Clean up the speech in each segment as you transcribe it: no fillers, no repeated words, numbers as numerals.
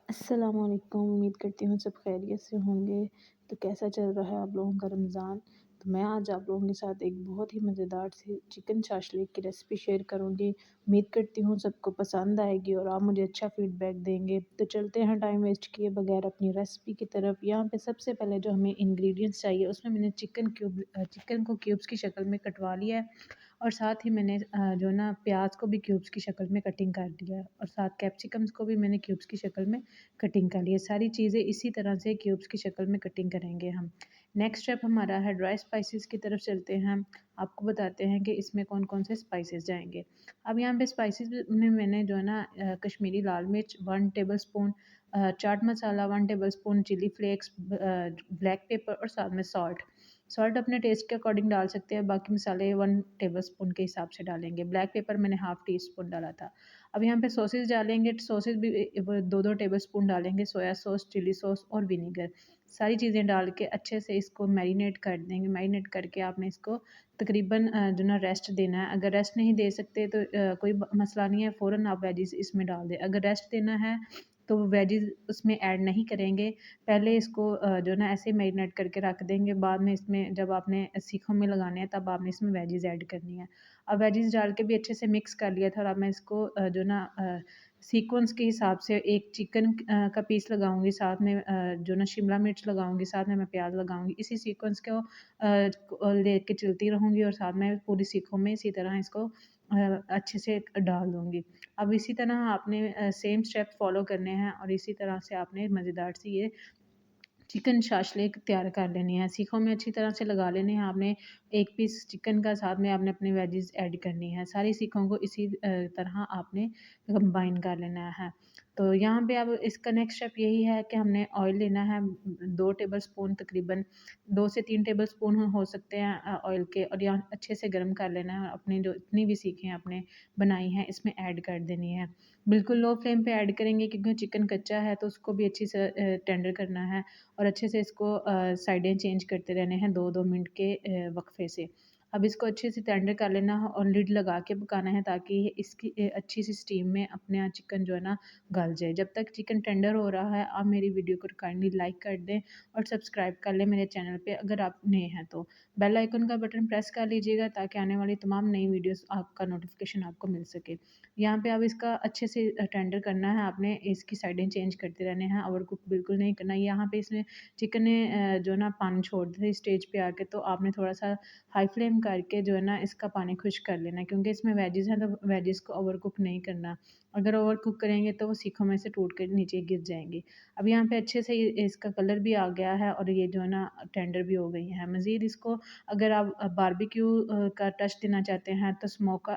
अस्सलाम वालेकुम। उम्मीद करती हूँ सब खैरियत से होंगे। तो कैसा चल रहा है आप लोगों का रमज़ान? तो मैं आज आप लोगों के साथ एक बहुत ही मज़ेदार सी चिकन शाशलिक की रेसिपी शेयर करूँगी। उम्मीद करती हूँ सबको पसंद आएगी और आप मुझे अच्छा फ़ीडबैक देंगे। तो चलते हैं टाइम वेस्ट किए बगैर अपनी रेसिपी की तरफ। यहाँ पे सबसे पहले जो हमें इंग्रेडिएंट्स चाहिए उसमें मैंने चिकन को क्यूब्स की शक्ल में कटवा लिया है और साथ ही मैंने जो ना प्याज को भी क्यूब्स की शक्ल में कटिंग कर दिया है और साथ कैप्सिकम्स को भी मैंने क्यूब्स की शक्ल में कटिंग कर लिए। सारी चीज़ें इसी तरह से क्यूब्स की शक्ल में कटिंग करेंगे हम। नेक्स्ट स्टेप हमारा है ड्राई स्पाइसेस की तरफ चलते हैं हम। आपको बताते हैं कि इसमें कौन कौन से स्पाइसेस जाएंगे। अब यहाँ पे स्पाइसेस में मैंने जो है ना कश्मीरी लाल मिर्च 1 table spoon, chaat masala 1 table spoon, chilli flakes, black pepper और साथ में सॉल्ट। सॉल्ट अपने टेस्ट के अकॉर्डिंग डाल सकते हैं। बाकी मसाले 1 टेबल स्पून के हिसाब से डालेंगे। ब्लैक पेपर मैंने हाफ़ टी स्पून डाला था। अब यहाँ पे सॉसेस डालेंगे। सॉसेस भी 2-2 टेबल स्पून डालेंगे। सोया सॉस, चिली सॉस और विनीगर, सारी चीज़ें डाल के अच्छे से इसको मैरिनेट कर देंगे। मैरिनेट करके आपने इसको तकरीबन जो ना रेस्ट देना है। अगर रेस्ट नहीं दे सकते तो कोई मसला नहीं है, फ़ौरन आप वेजिज़ इसमें डाल दें। अगर रेस्ट देना है तो वेजिज़ उसमें ऐड नहीं करेंगे। पहले इसको जो ना ऐसे मैरिनेट करके रख देंगे। बाद में इसमें जब आपने सीखों में लगाने हैं तब आपने इसमें वेजिज़ ऐड करनी है। अब वेजिज़ डाल के भी अच्छे से मिक्स कर लिया था और अब मैं इसको जो ना सीक्वेंस के हिसाब से एक चिकन का पीस लगाऊंगी, साथ में जो ना शिमला मिर्च लगाऊंगी, साथ में मैं प्याज लगाऊंगी। इसी सीक्वेंस को लेके चलती रहूंगी और साथ में पूरी सीखों में इसी तरह इसको अच्छे से डाल दूंगी। अब इसी तरह आपने सेम स्टेप फॉलो करने हैं और इसी तरह से आपने मज़ेदार सी ये चिकन शाशलिक तैयार कर लेनी है। सीखों में अच्छी तरह से लगा लेने हैं आपने। एक पीस चिकन का साथ में आपने अपनी वेजिज़ ऐड करनी है। सारी सीखों को इसी तरह आपने कंबाइन कर लेना है। तो यहाँ पे अब इसका नेक्स्ट स्टेप यही है कि हमने ऑयल लेना है 2 टेबल स्पून, तकरीबन 2 से 3 टेबल स्पून हो सकते हैं ऑयल के, और यहाँ अच्छे से गर्म कर लेना है। अपनी जो इतनी भी सीखें आपने बनाई हैं इसमें ऐड कर देनी है। बिल्कुल लो फ्लेम पे ऐड करेंगे क्योंकि चिकन कच्चा है तो उसको भी अच्छी से टेंडर करना है और अच्छे से इसको साइडें चेंज करते रहने हैं 2-2 मिनट के वक्फे से। अब इसको अच्छे से टेंडर कर लेना है और लिड लगा के पकाना है ताकि इसकी अच्छी सी स्टीम में अपने यहाँ चिकन जो है ना गल जाए। जब तक चिकन टेंडर हो रहा है आप मेरी वीडियो को काइंडली लाइक कर दें और सब्सक्राइब कर लें मेरे चैनल पे अगर आप नए हैं तो। बेल आइकन का बटन प्रेस कर लीजिएगा ताकि आने वाली तमाम नई वीडियोस आपका नोटिफिकेशन आपको मिल सके। यहाँ पे अब इसका अच्छे से टेंडर करना है आपने। इसकी साइडें चेंज करते रहने हैं, ओवर कुक बिल्कुल नहीं करना। यहाँ पे इसने चिकन ने जो ना पानी छोड़ दिया स्टेज पे आके, तो आपने थोड़ा सा हाई फ्लेम करके जो है ना इसका पानी खुश कर लेना है क्योंकि इसमें वेजिज़ हैं तो वेजिज़ को ओवर कुक नहीं करना। अगर ओवर कुक करेंगे तो वो सीखों में से टूट कर नीचे गिर जाएंगी। अब यहाँ पे अच्छे से इसका कलर भी आ गया है और ये जो है ना टेंडर भी हो गई है। मज़ीद इसको अगर आप बारबेक्यू का टच देना चाहते हैं तो स्मोक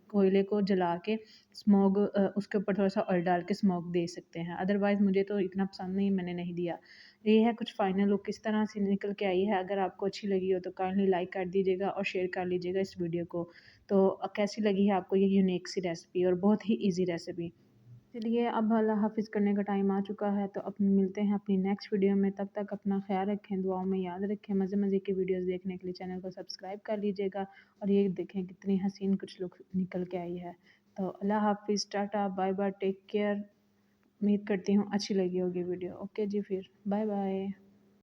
कोयले को जला के स्मोक उसके ऊपर थोड़ा सा ऑयल डाल के स्मोक दे सकते हैं। अदरवाइज़ मुझे तो इतना पसंद नहीं, मैंने नहीं दिया। ये है कुछ फाइनल लुक किस तरह से निकल के आई है। अगर आपको अच्छी लगी हो तो काइंडली लाइक कर दीजिएगा और शेयर कर लीजिएगा इस वीडियो को। तो कैसी लगी है आपको ये यूनिक सी रेसिपी और बहुत ही ईजी रेसिपी। चलिए अब अल्लाह हाफ़िज़ करने का टाइम आ चुका है, तो अब मिलते हैं अपनी नेक्स्ट वीडियो में। तब तक अपना ख़्याल रखें, दुआओं में याद रखें। मज़े-मज़े की वीडियोस देखने के लिए चैनल को सब्सक्राइब कर लीजिएगा और ये देखें कितनी हसीन कुछ लुक निकल के आई है। तो अल्लाह हाफ़िज़, tata, bye bye, take care. उम्मीद करती हूँ अच्छी लगी होगी वीडियो। ओके जी, फिर बाय बाय।